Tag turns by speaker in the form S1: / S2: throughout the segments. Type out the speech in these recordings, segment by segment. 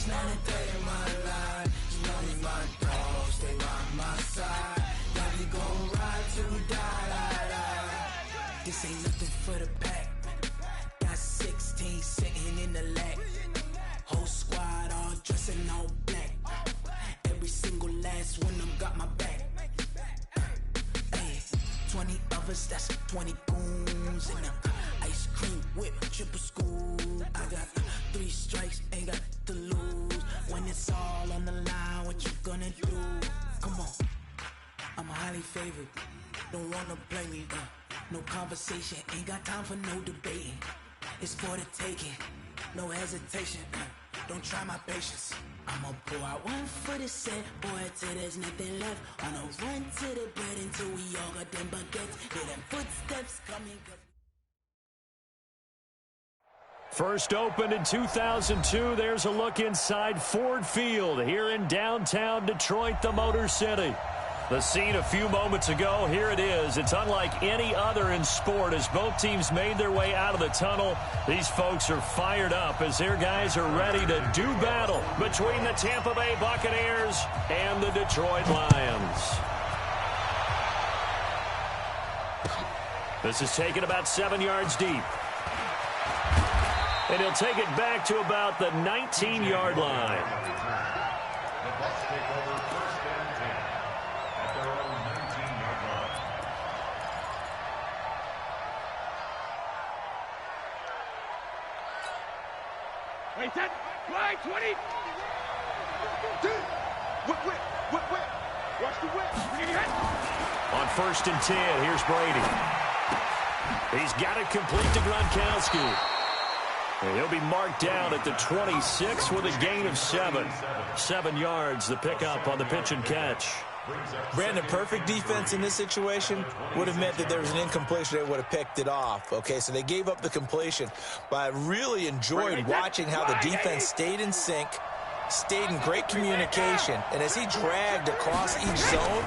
S1: night and day in my life. You know me, my dogs, they by my side. Yeah, we gon' ride till we die. This ain't nothing for the pack. Got 16 sitting in the lag. Whole squad all dressing all black. Every single last one of them got my back. Hey, 20 of us, that's 20 goons in them. Ice cream whip, triple scoop. I got 3 strikes, ain't got to lose. When it's all on the line, what you gonna do? Come on, I'm highly favored. Don't wanna play me, no conversation, ain't got time for no debating. It's for the taking, no hesitation. Don't try my patience. I'ma pull out one for the set, boy, till there's nothing left. On a run to the bread until we all got them baguettes. Hear them footsteps coming.
S2: First opened in 2002. There's a look inside Ford Field here in downtown Detroit, the Motor City. The scene a few moments ago, here it is. It's unlike any other in sport as both teams made their way out of the tunnel. These folks are fired up as their guys are ready to do battle between the Tampa Bay Buccaneers and the Detroit Lions. This is taken about 7 yards deep. And he'll take it back to about the 19-yard line.
S3: The Bucs take over first and 10 at their own 19-yard line.
S4: Wait, that play 20. Whip. Watch the whip.
S2: On first and 10, here's Brady. He's got it complete to Gronkowski. And he'll be marked down at the 26 with a gain of 7. 7 yards, the pickup on the pitch and catch.
S5: Brandon, perfect defense in this situation would have meant that there was an incompletion. They would have picked it off. Okay, so they gave up the completion. But I really enjoyed watching how the defense stayed in sync, stayed in great communication. And as he dragged across each zone,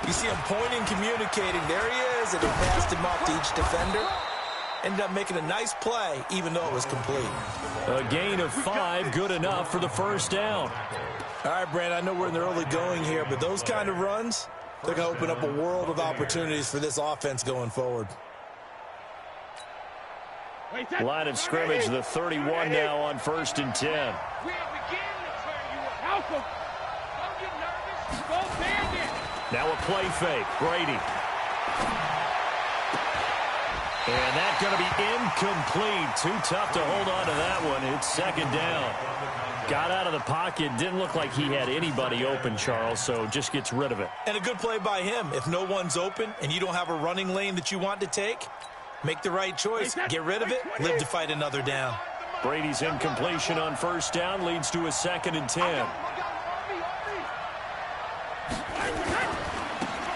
S5: you see him pointing, communicating. There he is, and he passed him off to each defender. Ended up making a nice play, even though it was complete.
S2: A gain of 5, good enough for the first down.
S5: All right, Brandon, I know we're in the early going here, but those kind of runs, they're going to open up a world of opportunities for this offense going forward.
S2: Line of scrimmage, the 31 now on first and 10.
S4: We are beginning to turn you up. Help him. Don't get nervous. Go bandit.
S2: Now a play fake, Brady. And that's going to be incomplete. Too tough to hold on to that one. It's second down. Got out of the pocket. Didn't look like he had anybody open, Charles, so just gets rid of it.
S5: And a good play by him. If no one's open and you don't have a running lane that you want to take, make the right choice. Get rid of it. Live to fight another down.
S2: Brady's incompletion on first down leads to a second and 10.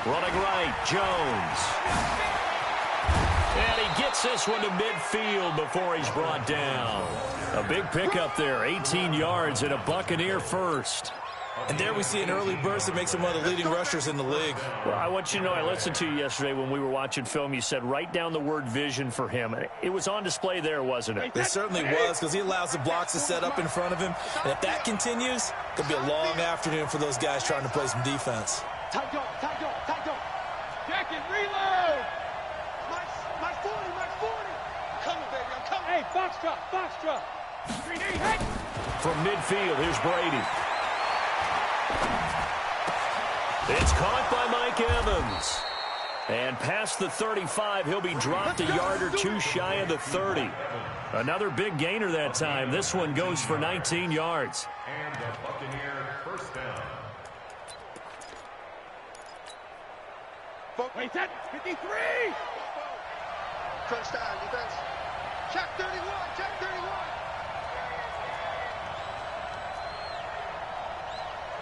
S2: Running right, Jones. And he gets this one to midfield before he's brought down. A big pickup there, 18 yards and a Buccaneer first.
S5: And there we see an early burst that makes him one of the leading rushers in the league.
S2: Well, I want you to know, I listened to you yesterday when we were watching film. You said write down the word vision for him. It was on display there, wasn't it?
S5: It certainly was, because he allows the blocks to set up in front of him. And if that continues, it could be a long afternoon for those guys trying to play some defense.
S4: Tight dog. Jack it, reload. My 40. Coming, baby, I'm coming. Hey, box drop. 3D, hey.
S2: From midfield, here's Brady. It's caught by Mike Evans. And past the 35, he'll be dropped a yard or two shy of the 30. Another big gainer that time. This one goes for 19 yards.
S3: And the Buccaneer first down.
S4: Wait, that 53.
S6: Crunch time, defense. Check 31.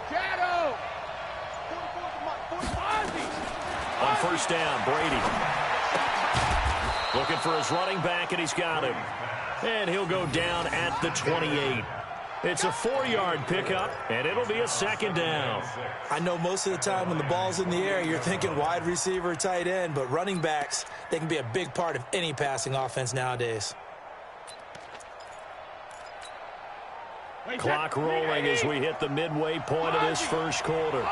S4: Shadow.
S6: 44.
S2: On first down, Brady. Looking for his running back, and he's got him. And he'll go down at the 28. It's a 4-yard pickup, and it'll be a second down.
S5: I know most of the time when the ball's in the air, you're thinking wide receiver, tight end, but running backs, they can be a big part of any passing offense nowadays.
S2: Clock rolling as we hit the midway point of this first quarter.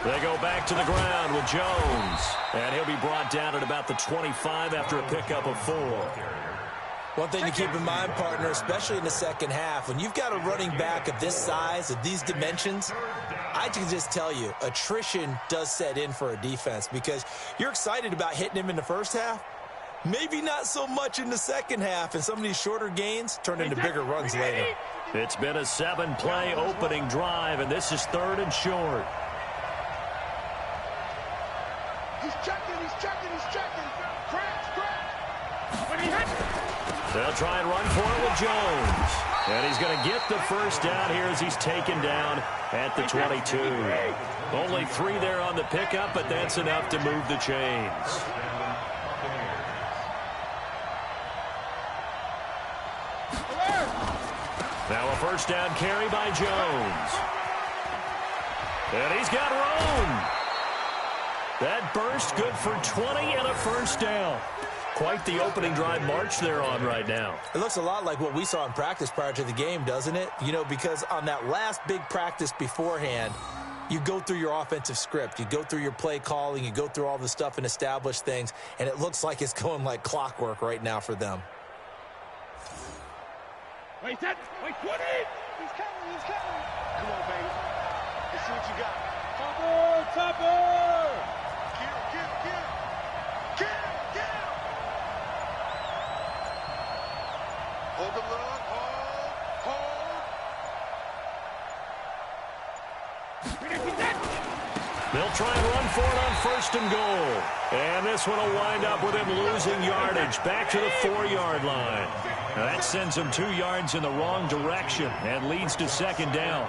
S2: They go back to the ground with Jones. And he'll be brought down at about the 25 after a pickup of 4.
S5: One thing to keep in mind, partner, especially in the second half, when you've got a running back of this size, of these dimensions, I can just tell you, attrition does set in for a defense because you're excited about hitting him in the first half. Maybe not so much in the second half, and some of these shorter gains turn into bigger runs later.
S2: It's been a 7-play opening drive, and this is 3rd and short.
S6: He's checking.
S2: They'll try and run for it with Jones. And he's going to get the first down here as he's taken down at the 22. Only 3 there on the pickup, but that's enough to move the chains. Now a first down carry by Jones. And he's got room. That burst good for 20 and a first down. Quite the opening drive march they're on right now.
S5: It looks a lot like what we saw in practice prior to the game, doesn't it? You know, because on that last big practice beforehand, you go through your offensive script. You go through your play calling. You go through all the stuff and establish things. And it looks like it's going like clockwork right now for them.
S4: Wait, 20! He's coming!
S6: Come on, baby. Let's see what you got.
S4: Topper!
S6: Get him! Hold the look. Hold.
S2: They'll try and run for it on 1st and goal. And this one will wind up with him losing yardage back to the 4-yard line. Now that sends him 2 yards in the wrong direction and leads to 2nd down.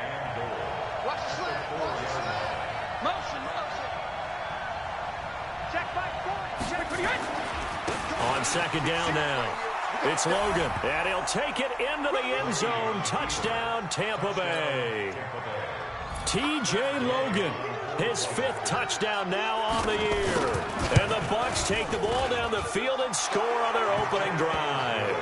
S6: Watch the slant.
S4: Motion. Check back.
S2: On 2nd down now. It's Logan, and he'll take it into the end zone. Touchdown, Tampa Bay. T.J. Logan, his 5th touchdown now on the year. And the Bucs take the ball down the field and score on their opening drive.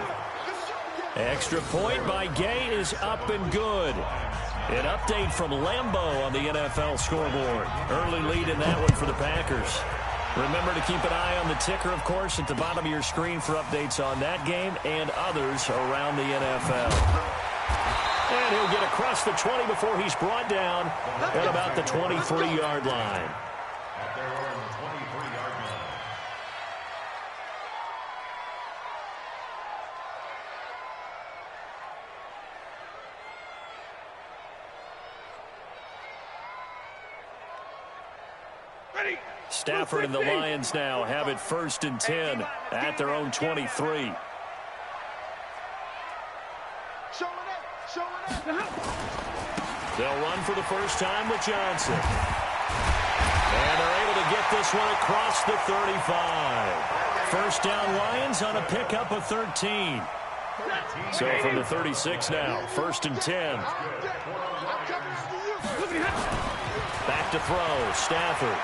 S2: Extra point by Gay is up and good. An update from Lambeau on the NFL scoreboard. Early lead in that one for the Packers. Remember to keep an eye on the ticker, of course, at the bottom of your screen for updates on that game and others around the NFL. And he'll get across the 20 before he's brought down at about the 23-yard line.
S3: At their own 23-yard line.
S4: Ready!
S2: Stafford and the Lions now have it 1st and 10 at their own 23.
S6: Show it up.
S2: They'll run for the first time with Johnson. And they're able to get this one across the 35. First down Lions on a pickup of 13. So from the 36 now, 1st and 10. Back to throw, Stafford.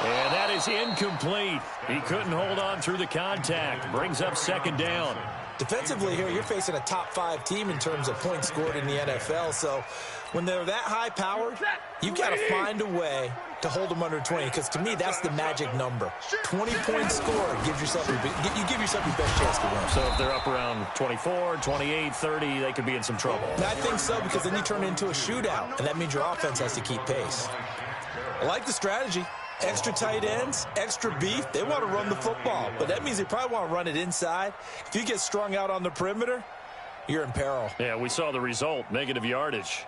S2: And that is incomplete. He couldn't hold on through the contact. Brings up 2nd down.
S5: Defensively here, you're facing a top 5 team in terms of points scored in the NFL. So when they're that high-powered, you've got to find a way to hold them under 20. Because to me, that's the magic number. 20-point score gives yourself your best chance to win.
S2: So if they're up around 24, 28, 30, they could be in some trouble.
S5: And I think so, because then you turn it into a shootout, and that means your offense has to keep pace. I like the strategy. Extra tight ends, extra beef. They want to run the football, but that means they probably want to run it inside. If you get strung out on the perimeter, you're in peril.
S2: Yeah, we saw the result, negative yardage.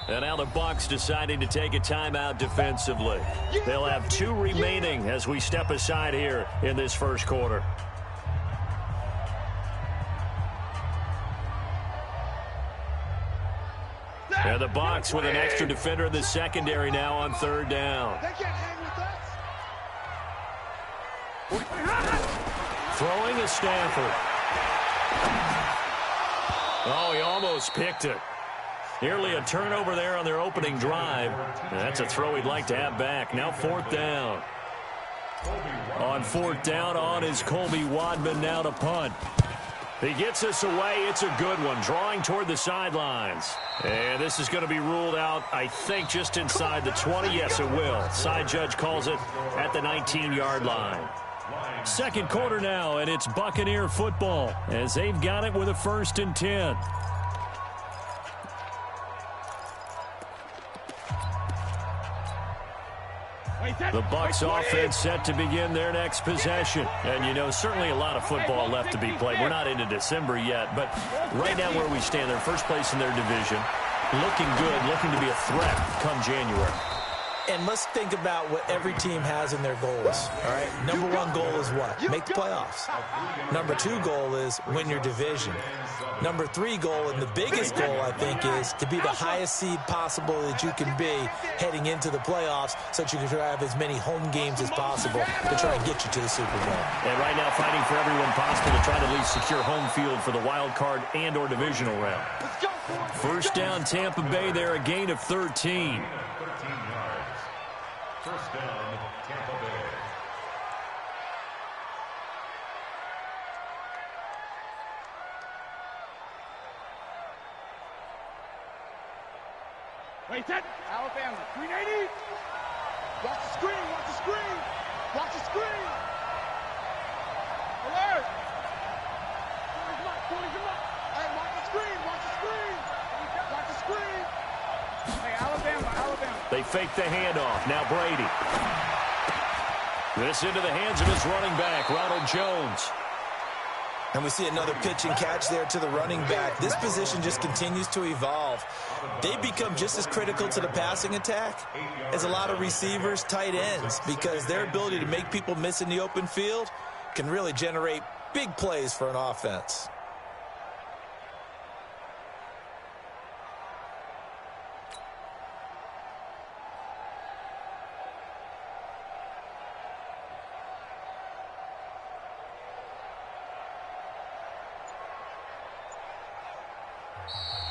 S2: And now the Bucs deciding to take a timeout defensively. They'll have 2 remaining as we step aside here in this first quarter. And the Bucs with an extra defender in the secondary now on 3rd down.
S6: They can't hang with us.
S2: Throwing is Stafford. Oh, he almost picked it. Nearly a turnover there on their opening drive. And that's a throw he'd like to have back. Now 4th down. On fourth down, on is Colby Wadman now to punt. He gets us away. It's a good one, drawing toward the sidelines. And this is going to be ruled out, I think, just inside the 20. Yes, it will. Side judge calls it at the 19-yard line. Second quarter now, and it's Buccaneer football as they've got it with a 1st and 10. The Bucs offense set to begin their next possession. And, you know, certainly a lot of football left to be played. We're not into December yet, but right now where we stand, they're first place in their division, looking good, looking to be a threat come January.
S5: And let's think about what every team has in their goals, all right? Number 1 goal is what? Make the playoffs. Number 2 goal is win your division. Number 3 goal, and the biggest goal, I think, is to be the highest seed possible that you can be heading into the playoffs so that you can have as many home games as possible to try and get you to the Super Bowl.
S2: And right now fighting for everyone possible to try to at least secure home field for the wild card and or divisional round. First down, Tampa Bay there, a gain of 13.
S3: First down, Tampa Bay.
S4: Wait, set. Alabama, 380. Watch the screen, watch the screen. Watch the screen. Alert. 40's him up. Hey, watch the screen, watch the screen. Watch the screen. Hey, Alabama.
S2: They fake the handoff. Now Brady. This into the hands of his running back, Ronald Jones.
S5: And we see another pitch and catch there to the running back. This position just continues to evolve. They become just as critical to the passing attack as a lot of receivers, tight ends, because their ability to make people miss in the open field can really generate big plays for an offense.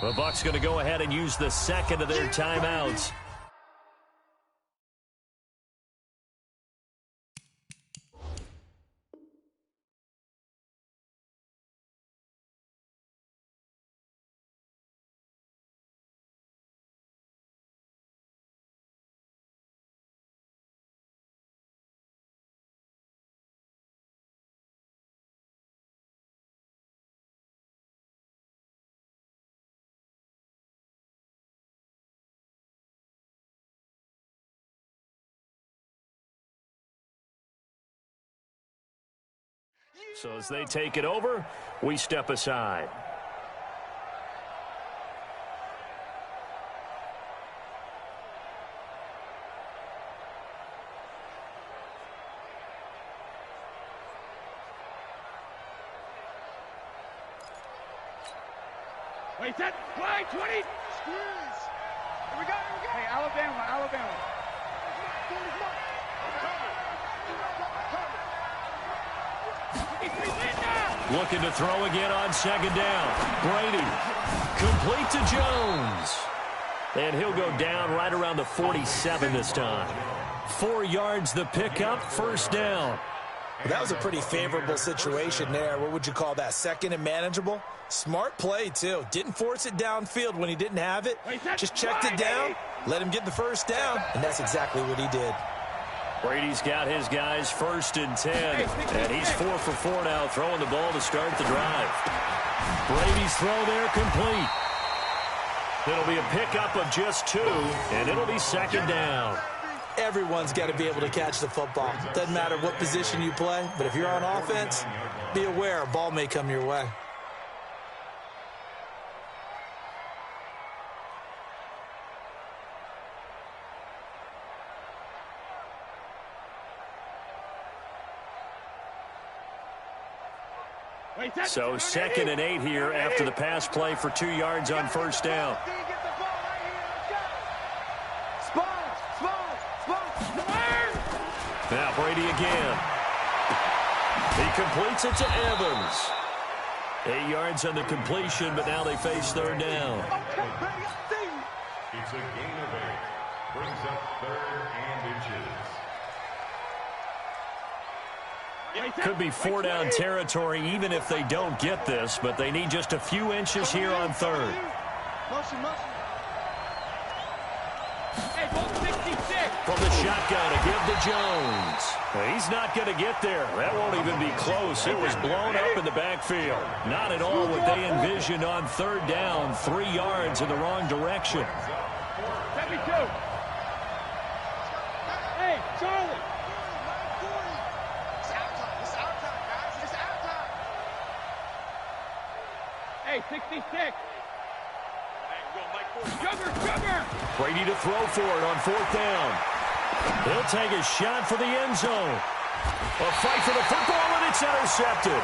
S2: The Bucs going to go ahead and use the second of their timeouts. So as they take it over, we step aside.
S4: Wait, set. Play, 20. Squeeze. Here we go. Hey, Alabama.
S2: Looking to throw again on second down. Brady, complete to Jones. And he'll go down right around the 47 this time. 4 yards the pickup, first down.
S5: Well, that was a pretty favorable situation there. What would you call that? Second and manageable? Smart play, too. Didn't force it downfield when he didn't have it. Just checked it down, let him get the first down, and that's exactly what he did.
S2: Brady's got his guys 1st and 10, and he's 4 for 4 now, throwing the ball to start the drive. Brady's throw there complete. It'll be a pickup of just 2, and it'll be second down.
S5: Everyone's got to be able to catch the football. Doesn't matter what position you play, but if you're on offense, be aware a ball may come your way.
S2: So 2nd and 8 here after the pass play for 2 yards on first down. Now Brady again. He completes it to Evans. 8 yards on the completion, but now they face third down.
S3: It's a gain of 8. Brings up 3rd and inches.
S2: Could be 4-down territory even if they don't get this, but they need just a few inches here on third.
S6: Motion, motion.
S4: Hey, ball 66.
S2: From the shotgun to give to Jones. Well, he's not going to get there. That won't even be close. It was blown up in the backfield. Not at all what they envisioned on third down. 3 yards in the wrong direction.
S4: 72. Hey, Charlie.
S6: It's our time. It's our time, guys. It's our time.
S4: Hey, 66. Sugar.
S2: Brady to throw for it on 4th down. He'll take a shot for the end zone. A fight for the football, and it's intercepted.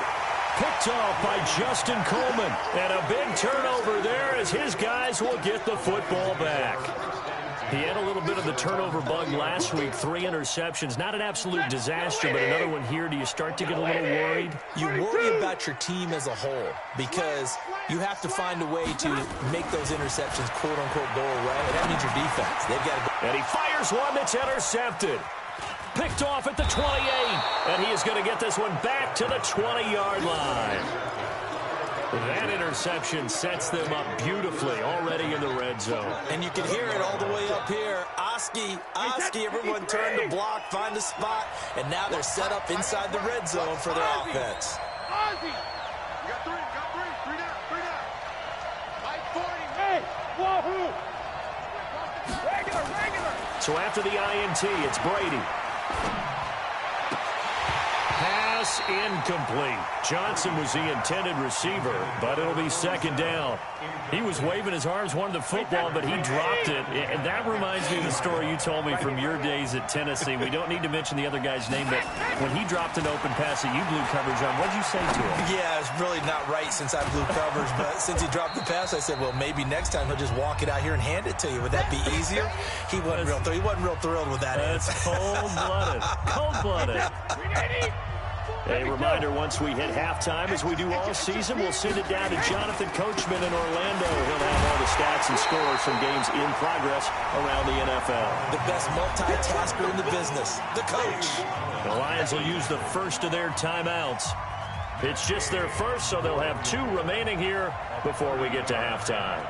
S2: Picked off by Justin Coleman. And a big turnover there as his guys will get the football back. He had a little bit of the turnover bug last week. 3 interceptions. Not an absolute disaster, but another one here. Do you start to get a little worried?
S5: You worry about your team as a whole because you have to find a way to make those interceptions, quote-unquote, go away. And that means your defense. They've got to go.
S2: And he fires one that's intercepted. Picked off at the 28. And he is going to get this one back to the 20-yard line. That interception sets them up beautifully already in the red zone.
S5: And you can hear it all the way up here. Oski, everyone turn to block, find a spot, and now they're set up inside the red zone for their offense.
S4: Ozzy.
S6: You got three. 3 down. Mike 40.
S4: Hey, wahoo. Regular.
S2: So after the INT, it's Brady. Pass incomplete. Johnson was the intended receiver, but it'll be 2nd down. He was waving his arms, wanted the football, but he dropped it. And that reminds me of the story you told me from your days at Tennessee. We don't need to mention the other guy's name, but when he dropped an open pass that you blew coverage on, what did you say to him?
S5: Yeah, it's really not right since I blew coverage, but since he dropped the pass, I said, well, maybe next time he'll just walk it out here and hand it to you. Would that be easier? He wasn't real thrilled with that.
S2: That's cold-blooded. Cold-blooded. A reminder, once we hit halftime, as we do all season, we'll send it down to Jonathan Coachman in Orlando. He'll have all the stats and scores from games in progress around the NFL.
S5: The best multitasker in the business, the coach.
S2: The Lions will use the first of their timeouts. It's just their first, so they'll have 2 remaining here before we get to halftime.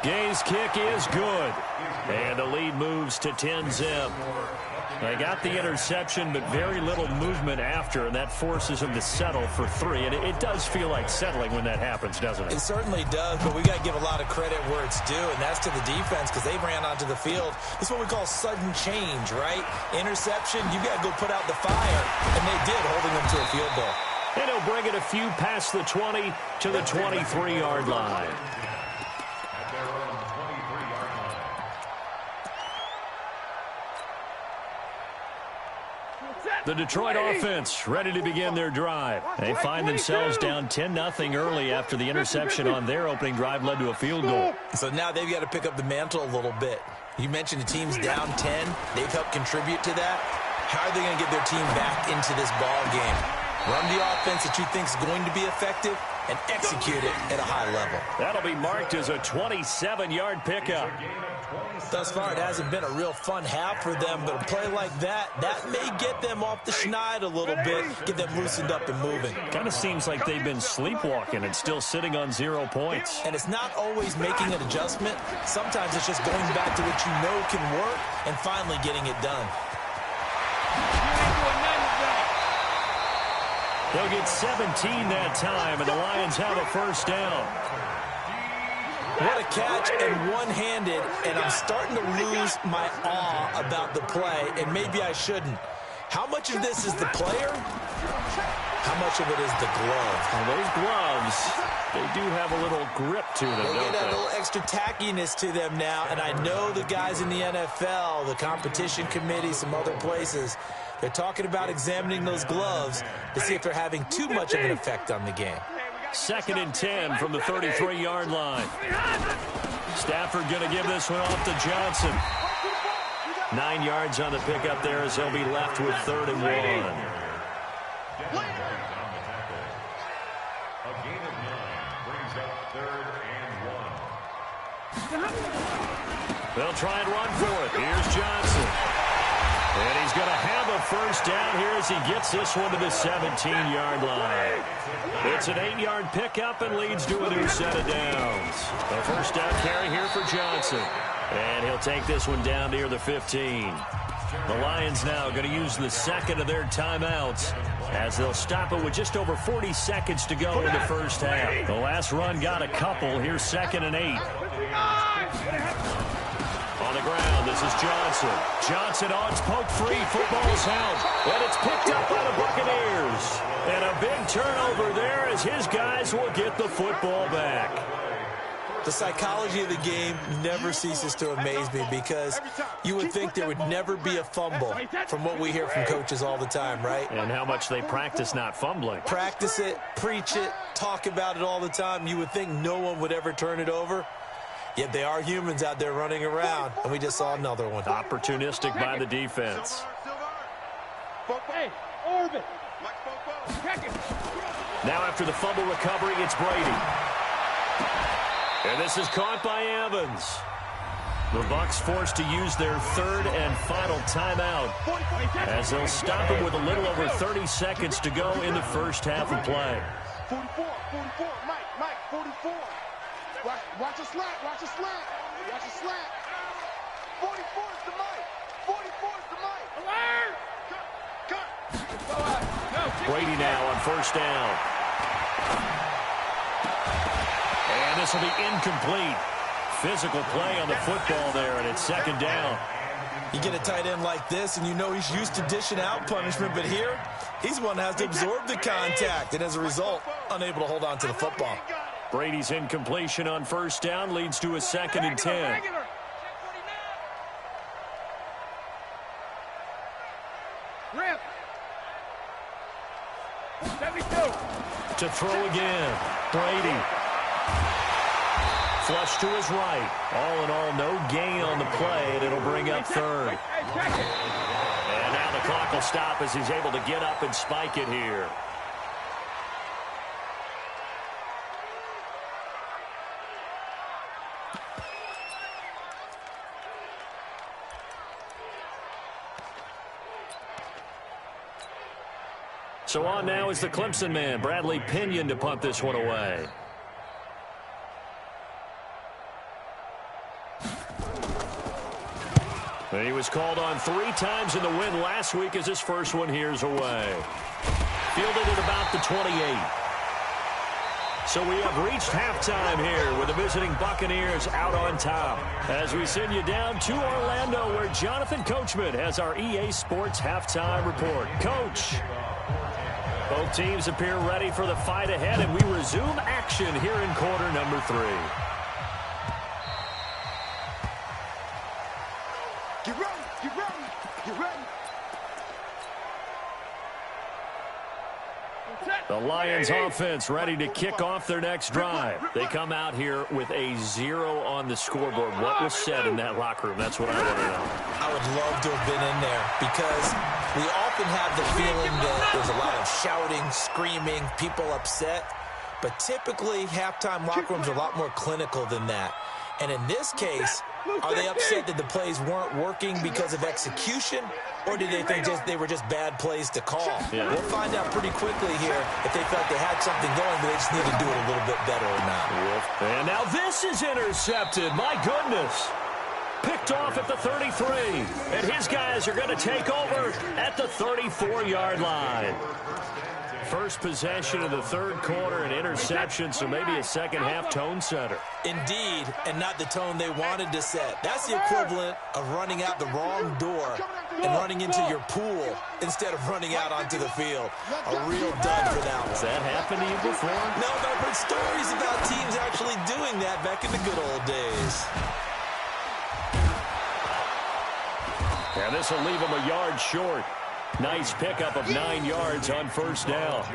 S2: Gay's kick is good. And the lead moves to 10-zip. They got the interception, but very little movement after, and that forces them to settle for 3. And it does feel like settling when that happens, doesn't it?
S5: It certainly does, but we got to give a lot of credit where it's due, and that's to the defense because they ran onto the field. This is what we call sudden change, right? Interception, you got to go put out the fire, and they did, holding them to a field goal.
S2: And he'll bring it a few past the 20 to the 23-yard line. The Detroit offense ready to begin their drive. They find themselves down 10-0 early after the interception on their opening drive led to a field goal.
S5: So now they've got to pick up the mantle a little bit. You mentioned the team's down 10. They've helped contribute to that. How are they going to get their team back into this ball game? Run the offense that you think is going to be effective and execute it at a high level.
S2: That'll be marked as a 27-yard pickup.
S5: Thus far, it hasn't been a real fun half for them, but a play like that may get them off the schneid a little bit, get them loosened up and moving.
S2: Kind of seems like they've been sleepwalking and still sitting on 0 points.
S5: And it's not always making an adjustment. Sometimes it's just going back to what you know can work and finally getting it done.
S2: They'll get 17 that time, and the Lions have a first down.
S5: What a catch and one-handed, and I'm starting to lose my awe about the play, and maybe I shouldn't. How much of this is the player? How much of it is the glove?
S2: Well, those gloves, they do have a little grip to them,
S5: They
S2: don't
S5: get a
S2: they?
S5: little extra tackiness to them now, and I know the guys in the NFL, the competition committee, some other places, they're talking about examining those gloves to see if they're having too much of an effect on the game.
S2: 2nd and 10 from the 33-yard line. Stafford going to give this one off to Johnson. 9 yards on the pickup there as they'll be left with 3rd and 1.
S3: A gain of 9 brings up 3rd and 1.
S2: They'll try and run for it. Here's Johnson. And he's going to have a first down here as he gets this one to the 17-yard line. It's an 8-yard pickup and leads to a new set of downs. A first down carry here for Johnson. And he'll take this one down near the 15. The Lions now going to use the second of their timeouts as they'll stop it with just over 40 seconds to go in the first half. The last run got a couple. Here's 2nd and 8. On the ground, this is Johnson. Johnson on, it's poked free. Football's out. And it's picked up by the Buccaneers. And a big turnover there as his guys will get the football back.
S5: The psychology of the game never ceases to amaze me because you would think there would never be a fumble from what we hear from coaches all the time, right?
S2: And how much they practice not fumbling.
S5: Practice it, preach it, talk about it all the time. You would think no one would ever turn it over. Yet they are humans out there running around, and we just saw another one.
S2: Opportunistic by the defense.
S4: Hey, Orbit.
S2: Now after the fumble recovery, it's Brady. And this is caught by Evans. The Bucs forced to use their third and final timeout as they'll stop it with a little over 30 seconds to go in the first half of play.
S6: 44, Mike, 44. Watch a slant, watch a slant. 44 is the Mike. 44 is the Mike.
S4: Alert!
S6: Cut.
S2: Brady now on first down. And this will be incomplete. Physical play on the football there, and it's 2nd down.
S5: You get a tight end like this, and you know he's used to dishing out punishment, but here, he's one that has to absorb the contact, and as a result, unable to hold on to the football.
S2: Brady's incompletion on first down leads to a 2nd and 10.
S4: Rip. 72.
S2: To throw again, Brady. Flush to his right. All in all, no gain on the play, and it'll bring up 3rd. And now the clock will stop as he's able to get up and spike it here. So on now is the Clemson man, Bradley Pinion, to punt this one away. And he was called on 3 times in the win last week as his first one here's away. Fielded at about the 28. So we have reached halftime here with the visiting Buccaneers out on top. As we send you down to Orlando where Jonathan Coachman has our EA Sports halftime report. Coach. Both teams appear ready for the fight ahead, and we resume action here in quarter number 3.
S6: Get ready.
S2: The Lions offense ready to kick off their next drive. They come out here with a 0 on the scoreboard. What was said in that locker room? That's what I want to know.
S5: I would love to have been in there because we often have the feeling that there's a lot of shouting, screaming, people upset. But typically, halftime locker rooms are a lot more clinical than that. And in this case, are they upset that the plays weren't working because of execution, or did they think they were just bad plays to call?
S2: Yeah.
S5: We'll find out pretty quickly here if they felt they had something going, but they just need to do it a little bit better or not.
S2: And now this is intercepted. My goodness. Picked off at the 33. And his guys are going to take over at the 34-yard line. First possession of the third quarter, an interception, so maybe a second-half tone setter.
S5: Indeed, and not the tone they wanted to set. That's the equivalent of running out the wrong door and running into your pool instead of running out onto the field. A real dud for that one.
S2: Has that happened to you before?
S5: No, but I've heard stories about teams actually doing that back in the good old days.
S2: And this will leave him a yard short. Nice pickup of 9 yards on first down.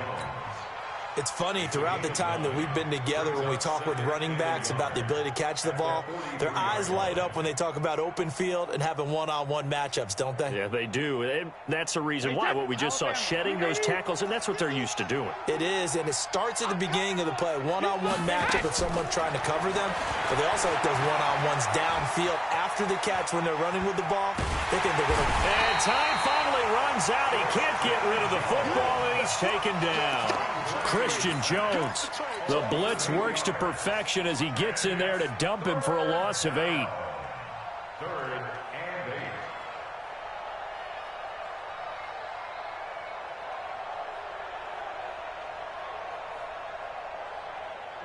S5: It's funny, throughout the time that we've been together, when we talk with running backs about the ability to catch the ball, their eyes light up when they talk about open field and having one-on-one matchups, don't they?
S2: Yeah, they do. And that's the reason why. What we just saw, shedding those tackles, and that's what they're used to doing.
S5: It is, and it starts at the beginning of the play. One-on-one matchup if someone's trying to cover them, but they also like those one-on-ones downfield after after the catch when they're running with the ball, they think they're going to...
S2: And time finally runs out. He can't get rid of the football, and he's taken down. Christian Jones. The blitz works to perfection as he gets in there to dump him for a loss of 8.
S3: 3rd and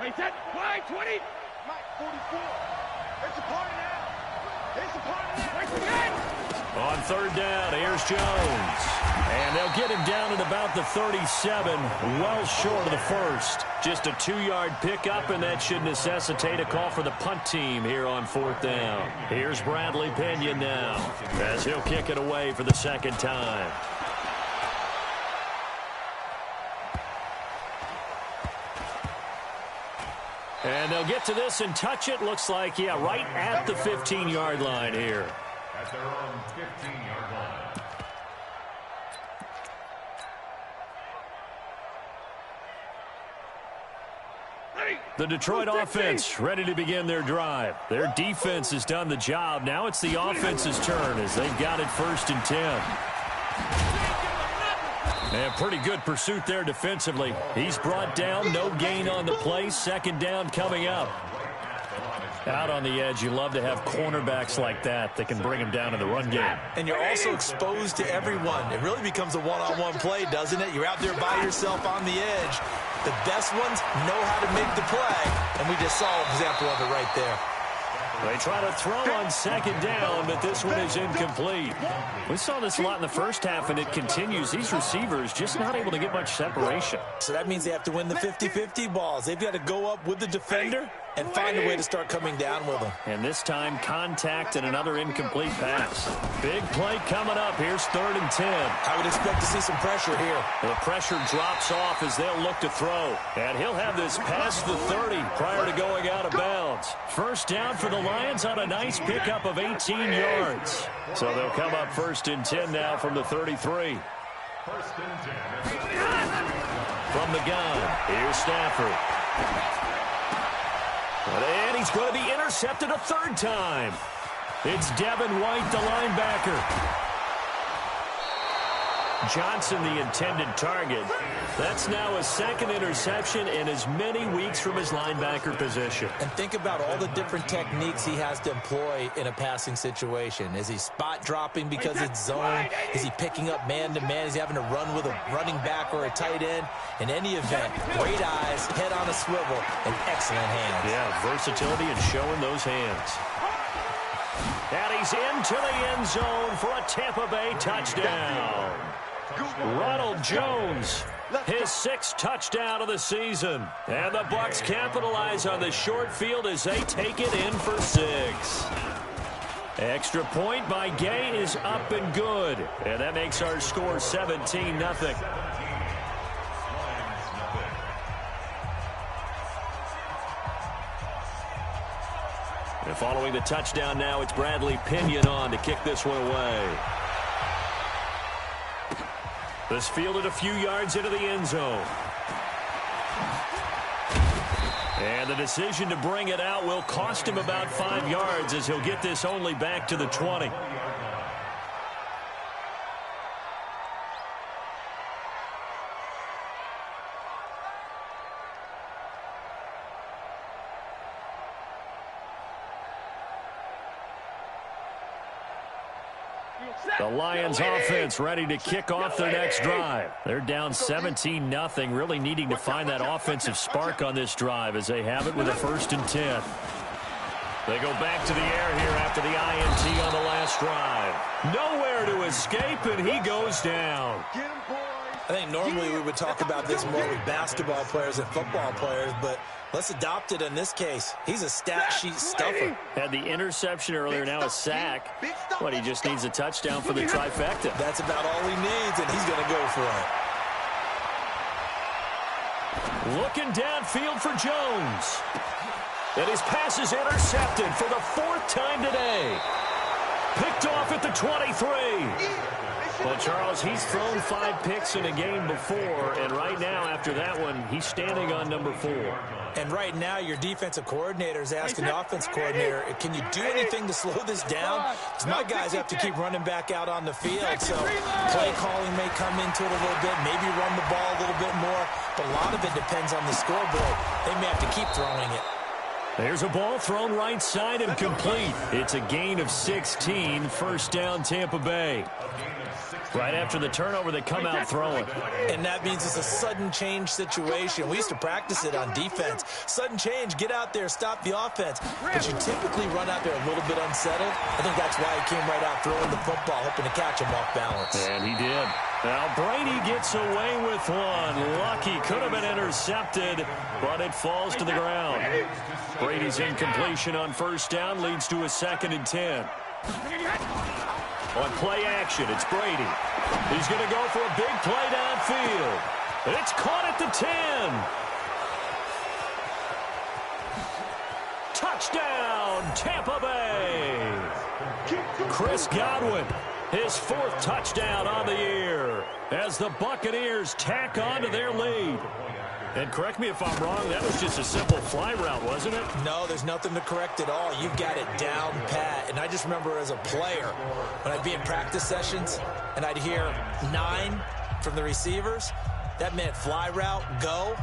S3: 8.
S4: Wait, that wide 20.
S6: Mike, 44. It's a party now. It's a party now.
S4: Wait, again.
S2: On 3rd down, here's Jones. And they'll get him down at about the 37, well short of the first. Just a 2-yard pickup, and that should necessitate a call for the punt team here on 4th down. Here's Bradley Pinion now, as he'll kick it away for the 2nd time. And they'll get to this and touch it. Looks like, yeah, right at the 15-yard line here.
S3: At their own 15-yard line.
S2: The Detroit offense ready to begin their drive. Their defense has done the job. Now it's the offense's turn as they've got it 1st and 10. And pretty good pursuit there defensively. He's brought down, no gain on the play. 2nd down coming up. Out on the edge, you love to have cornerbacks like that can bring him down in the run game.
S5: And you're also exposed to everyone. It really becomes a one-on-one play, doesn't it? You're out there by yourself on the edge. The best ones know how to make the play, and we just saw an example of it right there.
S2: They try to throw on 2nd down, but this one is incomplete. We saw this a lot in the first half, and it continues. These receivers just not able to get much separation.
S5: So that means they have to win the 50-50 balls. They've got to go up with the defender and find a way to start coming down with them.
S2: And this time, contact and another incomplete pass. Big play coming up. Here's 3rd and 10.
S5: I would expect to see some pressure here.
S2: The pressure drops off as they'll look to throw. And he'll have this past the 30 prior to going out of bounds. 1st down for the Lions on a nice pickup of 18 yards. So they'll come up 1st and 10 now from the 33.
S3: 1st and 10.
S2: From the gun, here's Stafford. And he's going to be intercepted a 3rd time. It's Devin White, the linebacker. Johnson, the intended target. That's now a 2nd interception in as many weeks from his linebacker position.
S5: And think about all the different techniques he has to employ in a passing situation. Is he spot dropping because it's zone? Is he picking up man-to-man? Is he having to run with a running back or a tight end? In any event, great eyes, head on a swivel, and excellent hands.
S2: Yeah, versatility and showing those hands. And he's into the end zone for a Tampa Bay touchdown. Ronald Jones, his 6th touchdown of the season. And the Bucs capitalize on the short field as they take it in for 6. Extra point by Gay is up and good. And that makes our score 17-0. And following the touchdown now, it's Bradley Pinion on to kick this one away. This fielded a few yards into the end zone. And the decision to bring it out will cost him about 5 yards as he'll get this only back to the 20. The Lions offense ready to kick off their next drive. They're down 17-0, really needing to find that offensive spark on this drive as they have it with a 1st and 10. They go back to the air here after the INT on the last drive. Nowhere to escape, and he goes down.
S5: I think normally we would talk about this more with basketball players and football players, but let's adopt it in this case. He's a stat sheet stuffer.
S2: Had the interception earlier, now a sack. He just needs a touchdown for the trifecta.
S5: That's about all he needs, and he's going to go for it.
S2: Looking downfield for Jones. And his pass is intercepted for the 4th time today. Picked off at the 23. Well, Charles, he's thrown 5 picks in a game before, and right now, after that one, he's standing on number 4.
S5: And right now, your defensive coordinator is asking the offense coordinator, can you do anything to slow this down? Because my guys have to keep running back out on the field. So play calling may come into it a little bit, maybe run the ball a little bit more. But a lot of it depends on the scoreboard. They may have to keep throwing it.
S2: There's a ball thrown right side and complete. It's a gain of 16, first down Tampa Bay. Right after the turnover, they come out throwing.
S5: And that means it's a sudden change situation. We used to practice it on defense. Sudden change, get out there, stop the offense. But you typically run out there a little bit unsettled. I think that's why he came right out throwing the football, hoping to catch him off balance.
S2: And he did. Now Brady gets away with one. Lucky, could have been intercepted, but it falls to the ground. Brady's incompletion on first down leads to a 2nd and 10. On play action, it's Brady. He's going to go for a big play downfield. And it's caught at the 10. Touchdown, Tampa Bay. Chris Godwin, his 4th touchdown on the year as the Buccaneers tack on to their lead. And correct me if I'm wrong, that was just a simple fly route, wasn't it?
S5: No, there's nothing to correct at all. You've got it down pat. And I just remember as a player, when I'd be in practice sessions and I'd hear 9 from the receivers, that meant fly route, go,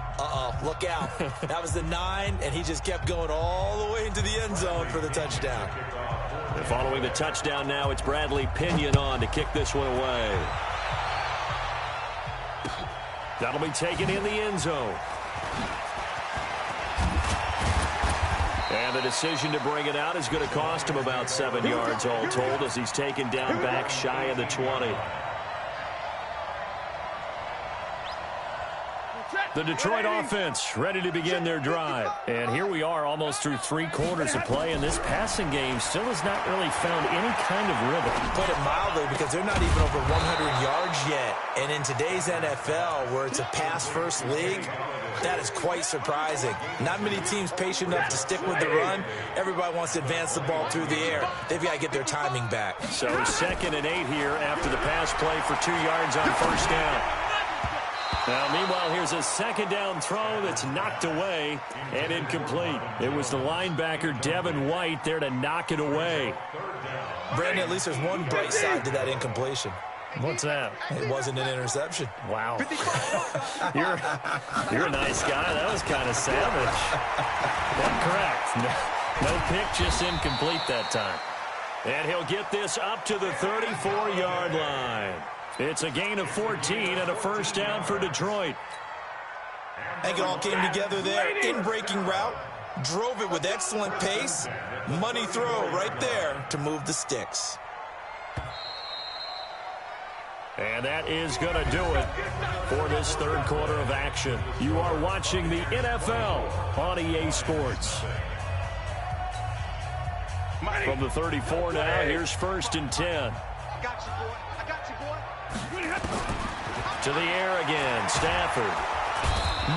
S5: look out. That was the 9, and he just kept going all the way into the end zone for the touchdown.
S2: And following the touchdown now, it's Bradley Pinion on to kick this one away. That'll be taken in the end zone. And the decision to bring it out is going to cost him about 7 yards all told as he's taken down back shy of the 20. The Detroit offense ready to begin their drive. And here we are almost through 3 quarters of play, and this passing game still has not really found any kind of rhythm.
S5: Put it mildly, because they're not even over 100 yards yet. And in today's NFL, where it's a pass-first league, that is quite surprising. Not many teams patient enough to stick with the run. Everybody wants to advance the ball through the air. They've got to get their timing back.
S2: So 2nd and 8 here after the pass play for 2 yards on first down. Now, meanwhile, here's a 2nd down throw that's knocked away and incomplete. It was the linebacker, Devin White, there to knock it away.
S5: Brandon, at least there's one bright side to that incompletion.
S2: What's that?
S5: It wasn't an interception.
S2: Wow. You're a nice guy. That was kind of savage. But correct. No pick, just incomplete that time. And he'll get this up to the 34-yard line. It's a gain of 14 and a first down for Detroit.
S5: I think it all came together there. In-breaking route. Drove it with excellent pace. Money throw right there to move the sticks.
S2: And that is going to do it for this 3rd quarter of action. You are watching the NFL on EA Sports. From the 34 now, here's 1st and 10.
S4: I got you, boy. I got you, boy.
S2: To the air again, Stafford.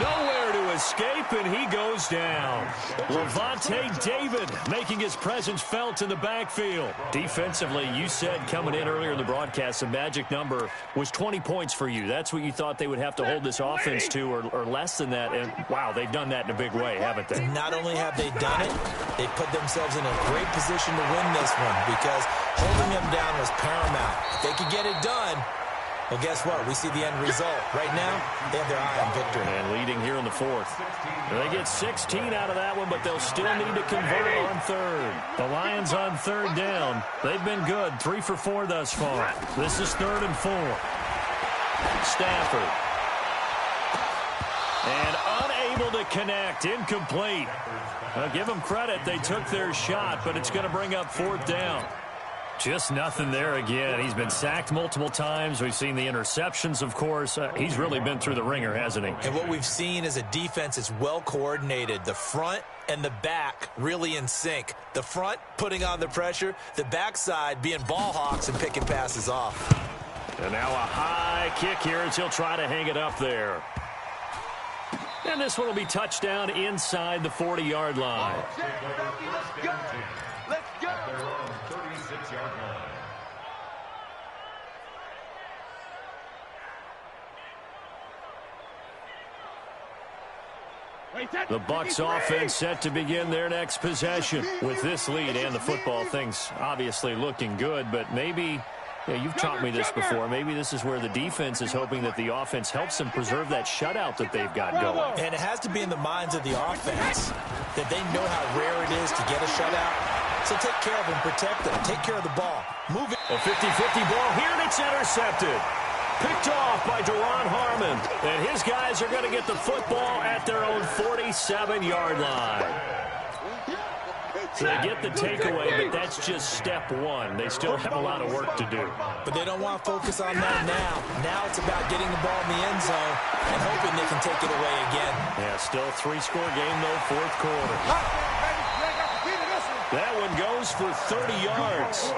S2: Nowhere to escape, and he goes down. Lavonte David making his presence felt in the backfield. Defensively, you said coming in earlier in the broadcast, the magic number was 20 points for you. That's what you thought they would have to hold this offense to, or less than that. And, wow, they've done that in a big way, haven't they?
S5: Not only have they done it, they put themselves in a great position to win this one because holding them down was paramount. If they could get it done, well, guess what? We see the end result. Right now, they have their eye on victory.
S2: And leading here in the 4th. They get 16 out of that one, but they'll still need to convert on 3rd. The Lions on 3rd down. They've been good. 3 for 4 thus far. This is 3rd and 4. Stafford. And unable to connect. Incomplete. I'll give them credit. They took their shot, but it's going to bring up 4th down. Just nothing there again. He's been sacked multiple times. We've seen the interceptions, of course. He's really been through the ringer, hasn't he?
S5: And what we've seen is a defense is well coordinated. The front and the back really in sync. The front putting on the pressure. The backside being ball hawks and picking passes off.
S2: And now a high kick here as he'll try to hang it up there. And this one will be touchdown inside the 40-yard line.
S4: Let's go. Let's go.
S2: The Bucs offense set to begin their next possession. With this lead and the football, things obviously looking good, but maybe, you've taught me this before, maybe this is where the defense is hoping that the offense helps them preserve that shutout that they've got going.
S5: And it has to be in the minds of the offense that they know how rare it is to get a shutout. So take care of them, protect them, take care of the ball. Move it.
S2: A 50-50 ball here, and it's intercepted. Picked off by Duron Harmon. And his guys are going to get the football at their own 47-yard line. So they get the takeaway, but that's just step one. They still have a lot of work to do.
S5: But they don't want to focus on that now. Now it's about getting the ball in the end zone and hoping they can take it away again.
S2: Yeah, still a 3-score game, though, fourth quarter. That one goes for 30 yards.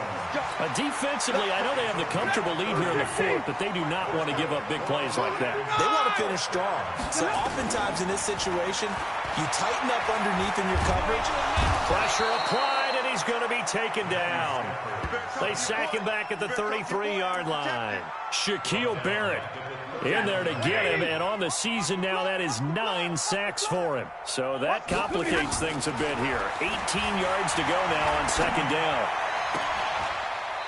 S2: Defensively, I know they have the comfortable lead here in the fourth, but they do not want to give up big plays like that.
S5: They want to finish strong. So oftentimes in this situation, you tighten up underneath in your coverage.
S2: Pressure applied, and he's going to be taken down. They sack him back at the 33-yard line. Shaquille Barrett in there to get him, and on the season now, that is 9 sacks for him. So that complicates things a bit here. 18 yards to go now on second down.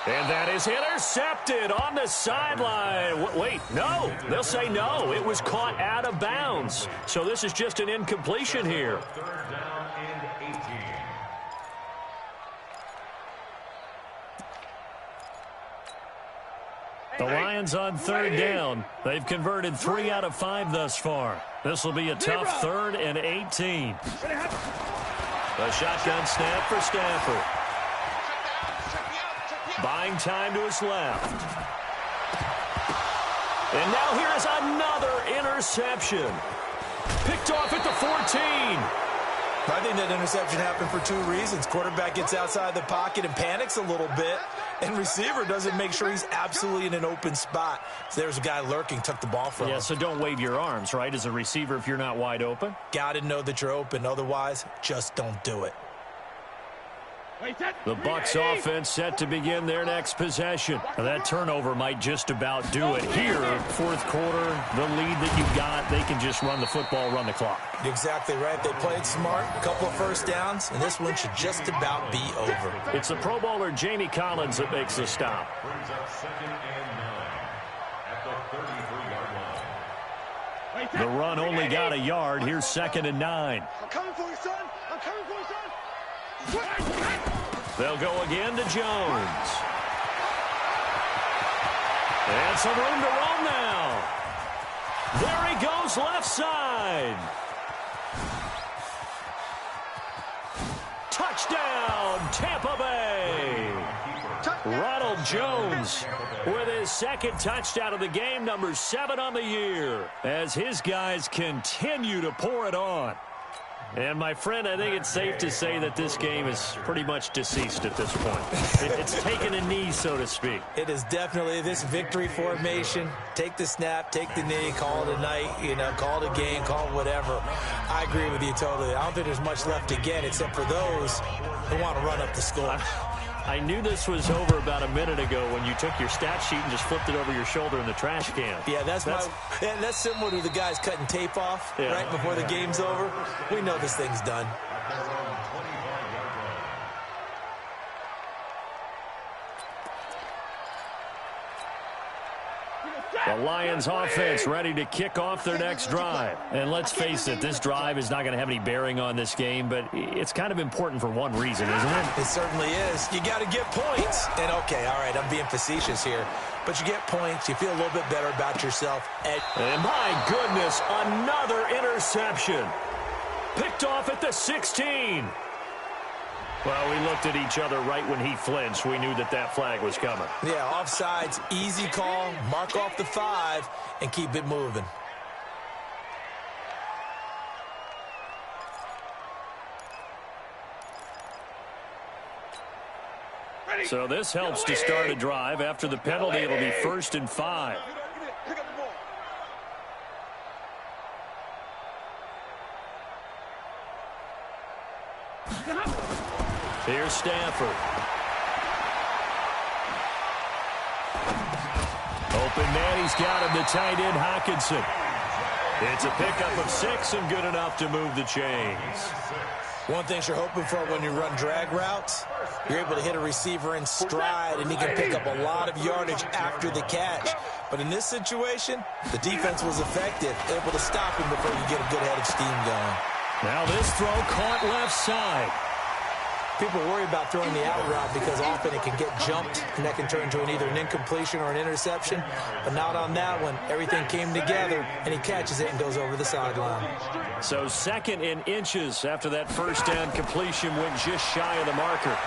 S2: And that is intercepted on the sideline. Wait, no. They'll say no. It was caught out of bounds. So this is just an incompletion here.
S3: Third down and 18.
S2: The Lions on third down. They've converted 3 out of 5 thus far. This will be a tough 3rd and 18. A shotgun snap for Stafford. Buying time to his left. And now here is another interception. Picked off at the 14.
S5: I think that interception happened for 2 reasons. Quarterback gets outside the pocket and panics a little bit, and receiver doesn't make sure he's absolutely in an open spot. So there's a guy lurking, took the ball from him.
S2: Yeah, so don't wave your arms, right, as a receiver if you're not wide open?
S5: Got to know that you're open. Otherwise, just don't do it.
S2: The Bucs offense set to begin their next possession. Now, that turnover might just about do it. Here, fourth quarter, the lead that you've got, they can just run the football, run the clock.
S5: Exactly right. They played smart, a couple of first downs, and this one should just about be over.
S2: It's the Pro Bowler Jamie Collins that makes the stop.
S3: Brings up 2nd and 9 at the 33-yard line.
S2: The run only got a yard. Here's 2nd and 9.
S6: I'm coming for you, son. I'm coming for you, son.
S2: They'll go again to Jones. And some room to roam now. There he goes, left side. Touchdown, Tampa Bay. Ronald Jones with his 2nd touchdown of the game, number 7 on the year, as his guys continue to pour it on. And, my friend, I think it's safe to say that this game is pretty much deceased at this point. It's taken a knee, so to speak.
S5: It is definitely this victory formation. Take the snap, take the knee, call it a night, call it a game, call it whatever. I agree with you totally. I don't think there's much left to get except for those who want to run up the score.
S2: I knew this was over about a minute ago when you took your stat sheet and just flipped it over your shoulder in the trash can.
S5: Yeah, that's similar to the guys cutting tape off right before the game's over. We know this thing's done.
S2: The Lions offense ready to kick off their next drive. And let's face it, this drive is not going to have any bearing on this game, but it's kind of important for one reason, isn't it?
S5: It certainly is. You got to get points. And, okay, all right, I'm being facetious here. But you get points. You feel a little bit better about yourself.
S2: And my goodness, another interception. Picked off at the 16. Well, we looked at each other right when he flinched. We knew that that flag was coming.
S5: Yeah, offsides, easy call, mark off the 5, and keep it moving.
S2: So this helps to start a drive. After the penalty, it'll be 1st and 5. Here's Stafford. Open man, he's got him, the tight end, Hockenson. It's a pickup of 6 and good enough to move the chains.
S5: One thing you're hoping for when you run drag routes, you're able to hit a receiver in stride, and he can pick up a lot of yardage after the catch. But in this situation, the defense was effective, able to stop him before you get a good head of steam going.
S2: Now this throw caught left side.
S5: People worry about throwing the out route because often it can get jumped, and that can turn into either an incompletion or an interception. But not on that one. Everything came together, and he catches it and goes over the sideline.
S2: So 2nd and inches after that first down completion went just shy of the marker.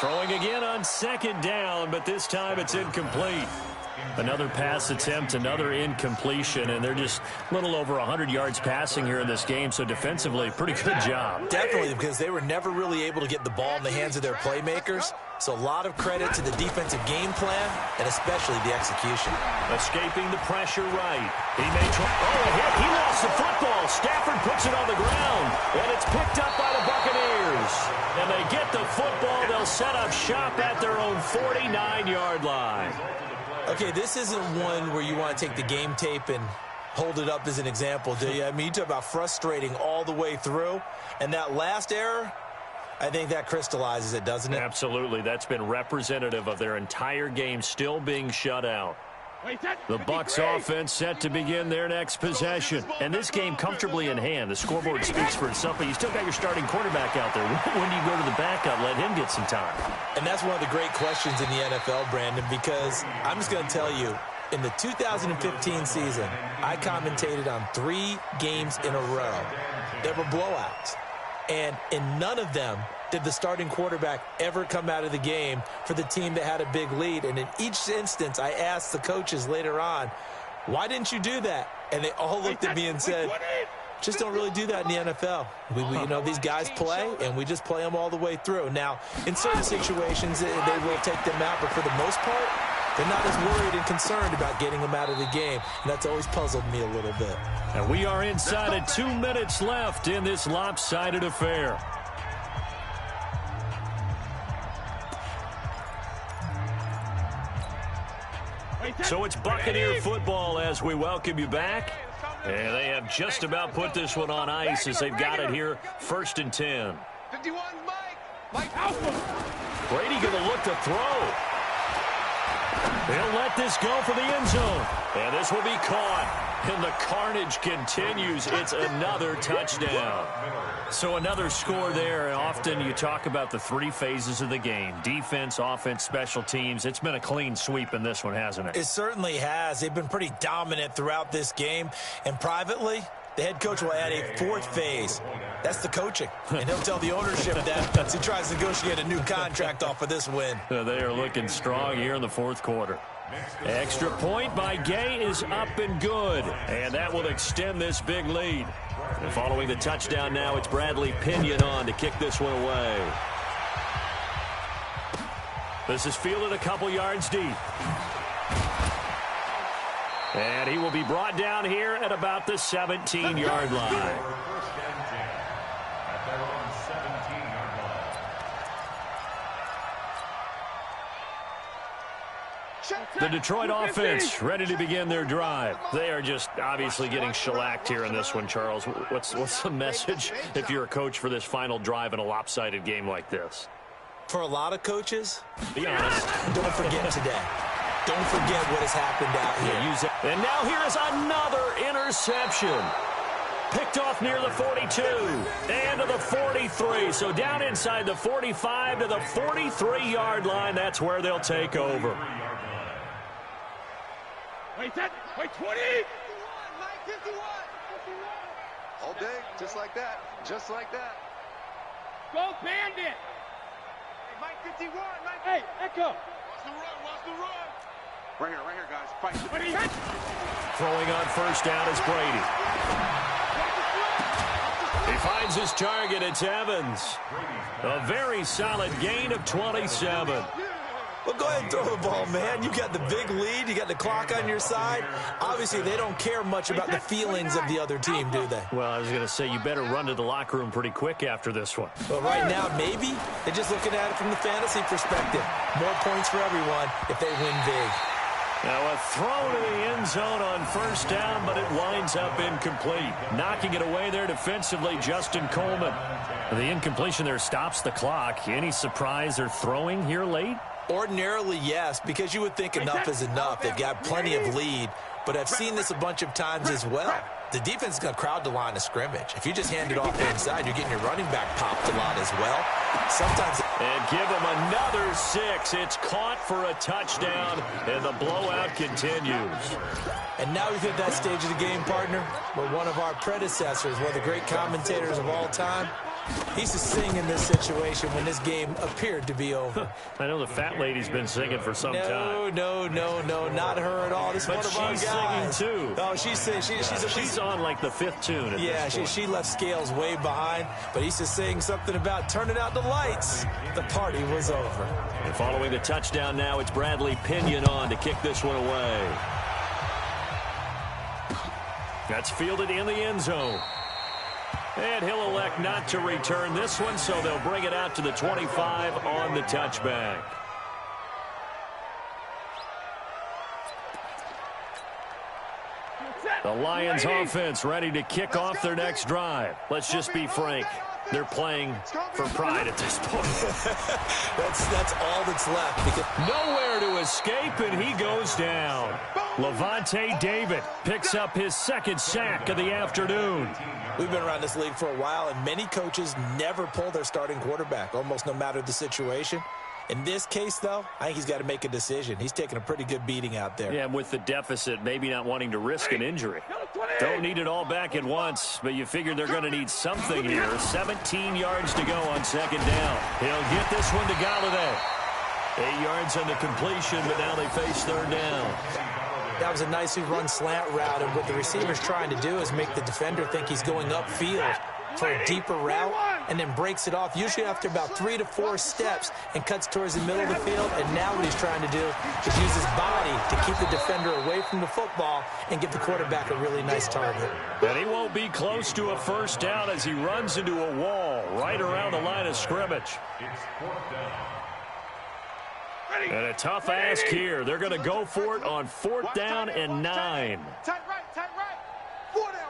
S2: Throwing again on 2nd down, but this time it's incomplete. Another pass attempt, another incompletion, and they're just a little over 100 yards passing here in this game, so defensively, pretty good job.
S5: Definitely, because they were never really able to get the ball in the hands of their playmakers. So a lot of credit to the defensive game plan, and especially the execution.
S2: Escaping the pressure right. He may try. Oh, a hit. He lost the football. Stafford puts it on the ground, and it's picked up by the Buccaneers. And they get the football. They'll set up shop at their own 49-yard line.
S5: Okay, this isn't one where you want to take the game tape and hold it up as an example, do you? I mean, you talk about frustrating all the way through. And that last error, I think that crystallizes it, doesn't it?
S2: Absolutely. That's been representative of their entire game still being shut out. The Bucs offense set to begin their next possession. And this game comfortably in hand. The scoreboard speaks for itself, but you still got your starting quarterback out there. When do you go to the backup, let him get some time?
S5: And that's one of the great questions in the NFL, Brandon, because I'm just going to tell you, in the 2015 season, I commentated on 3 games in a row. They were blowouts. And in none of them did the starting quarterback ever come out of the game for the team that had a big lead. And in each instance, I asked the coaches later on, why didn't you do that? And they all looked at me and said, just don't really do that in the NFL. You know, these guys play, and we just play them all the way through. Now, in certain situations, they will take them out, but for the most part, they're not as worried and concerned about getting them out of the game. And that's always puzzled me a little bit.
S2: And we are inside of 2 minutes left in this lopsided affair. So it's Buccaneer football as we welcome you back. And they have just about put this one on ice as they've got it here, 1st and 10.
S4: 51, Mike Alpha.
S2: Brady going to look to throw. They'll let this go for the end zone. And this will be caught. And the carnage continues. It's another touchdown. So another score there. And often you talk about the 3 phases of the game. Defense, offense, special teams. It's been a clean sweep in this one, hasn't it?
S5: It certainly has. They've been pretty dominant throughout this game. And privately, the head coach will add a 4th phase. That's the coaching. And he'll tell the ownership that as he tries to negotiate a new contract off of this win.
S2: They are looking strong here in the 4th quarter. Extra point by Gay is up and good. And that will extend this big lead. And following the touchdown now, it's Bradley Pinion on to kick this one away. This is fielded a couple yards deep. And he will be brought down here at about the 17-yard line. The Detroit offense ready to begin their drive. They are just obviously getting shellacked here in this one, Charles. What's the message if you're a coach for this final drive in a lopsided game like this?
S5: For a lot of coaches,
S2: be honest,
S5: don't forget today. Don't forget what has happened out here.
S2: Yeah, use it. And now here is another interception. Picked off near the 42 and to the 43. So down inside the 45 to the 43-yard line. That's where they'll take over.
S4: Wait, 20. 51, Mike, 51.
S6: All day, just like that. Just like that.
S4: Go Bandit. Hey, Mike, 51. Mike. Hey, Echo. Watch the run. Watch the run.
S6: Right here, guys. Fight.
S2: Throwing on 1st down is Brady. He finds his target. It's Evans. A very solid gain of 27.
S5: Well, go ahead and throw the ball, man. You got the big lead. You got the clock on your side. Obviously, they don't care much about the feelings of the other team, do they?
S2: Well, I was going to say, you better run to the locker room pretty quick after this one.
S5: But right now, maybe they're just looking at it from the fantasy perspective. More points for everyone if they win big.
S2: Now a throw to the end zone on first down, but it winds up incomplete. Knocking it away there defensively, Justin Coleman. The incompletion there stops the clock. Any surprise they're throwing here late?
S5: Ordinarily, yes, because you would think enough is enough. They've got plenty of lead, but I've seen this a bunch of times as well. The defense is going to crowd the line of scrimmage. If you just hand it off inside, you're getting your running back popped a lot as well. Sometimes.
S2: And give them another 6. It's caught for a touchdown, and the blowout continues.
S5: And now we've hit that stage of the game, partner, where one of our predecessors, one of the great commentators of all time, he used to sing in this situation when this game appeared to be over.
S2: I know the fat lady's been singing for some time.
S5: No, not her at all. This is one of our guys.
S2: But she's singing, too.
S5: Oh, she's singing.
S2: She's on, like, the 5th tune.
S5: Yeah, she left Scales way behind, but he used to sing something about turning out the lights. The party was over.
S2: And following the touchdown now, it's Bradley Pinion on to kick this one away. That's fielded in the end zone. And he'll elect not to return this one, so they'll bring it out to the 25 on the touchback. The Lions offense ready to kick off their next drive. Let's just be frank. They're playing for pride at this point.
S5: That's all that's left. Because
S2: nowhere to escape, and he goes down. Lavonte David picks up his 2nd sack of the afternoon.
S5: We've been around this league for a while, and many coaches never pull their starting quarterback, almost no matter the situation. In this case, though, I think he's got to make a decision. He's taking a pretty good beating out there.
S2: Yeah, with the deficit, maybe not wanting to risk an injury. Don't need it all back at once, but you figure they're going to need something here. 17 yards to go on 2nd down. He'll get this one to Golladay. 8 yards on the completion, but now they face 3rd down.
S5: That was a nicely run slant route, and what the receiver's trying to do is make the defender think he's going upfield for a deeper route, and then breaks it off, usually after about 3 to 4 steps, and cuts towards the middle of the field. And now what he's trying to do is use his body to keep the defender away from the football and give the quarterback a really nice target.
S2: And he won't be close to a 1st down as he runs into a wall right around the line of scrimmage. And a tough ask here. They're going to go for it on 4th down and 9.
S6: Tight right. 4 down,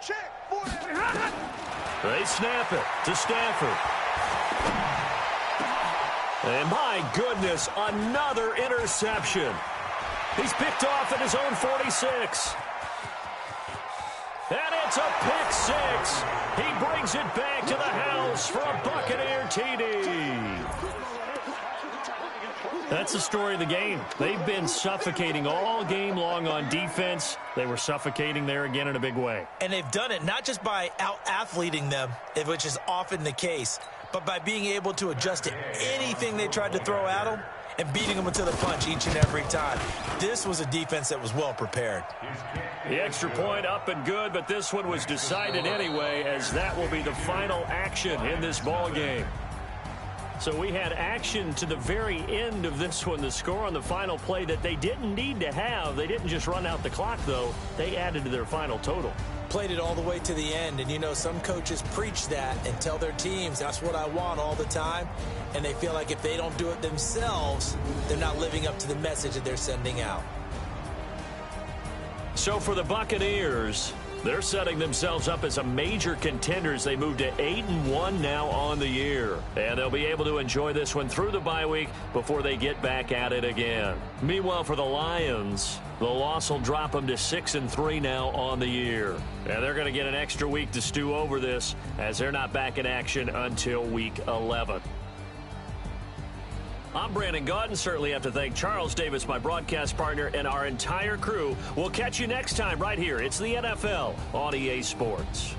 S6: check, 4 down.
S2: They snap it to Stafford. And my goodness, another interception. He's picked off at his own 46. And it's a pick 6. He brings it back to the house for a Buccaneer TD. That's the story of the game. They've been suffocating all game long on defense. They were suffocating there again in a big way.
S5: And they've done it not just by out-athleting them, which is often the case, but by being able to adjust to anything they tried to throw at them and beating them into the punch each and every time. This was a defense that was well prepared.
S2: The extra point up and good, but this one was decided anyway, as that will be the final action in this ball game. So we had action to the very end of this one. The score on the final play that they didn't need to have. They didn't just run out the clock, though. They added to their final total.
S5: Played it all the way to the end. And, you know, some coaches preach that and tell their teams, that's what I want all the time. And they feel like if they don't do it themselves, they're not living up to the message that they're sending out.
S2: So for the Buccaneers, they're setting themselves up as a major contender as they move to 8-1 now on the year. And they'll be able to enjoy this one through the bye week before they get back at it again. Meanwhile, for the Lions, the loss will drop them to 6-3 now on the year. And they're going to get an extra week to stew over this as they're not back in action until week 11. I'm Brandon Gaudin. Certainly have to thank Charles Davis, my broadcast partner, and our entire crew. We'll catch you next time right here. It's the NFL on EA Sports.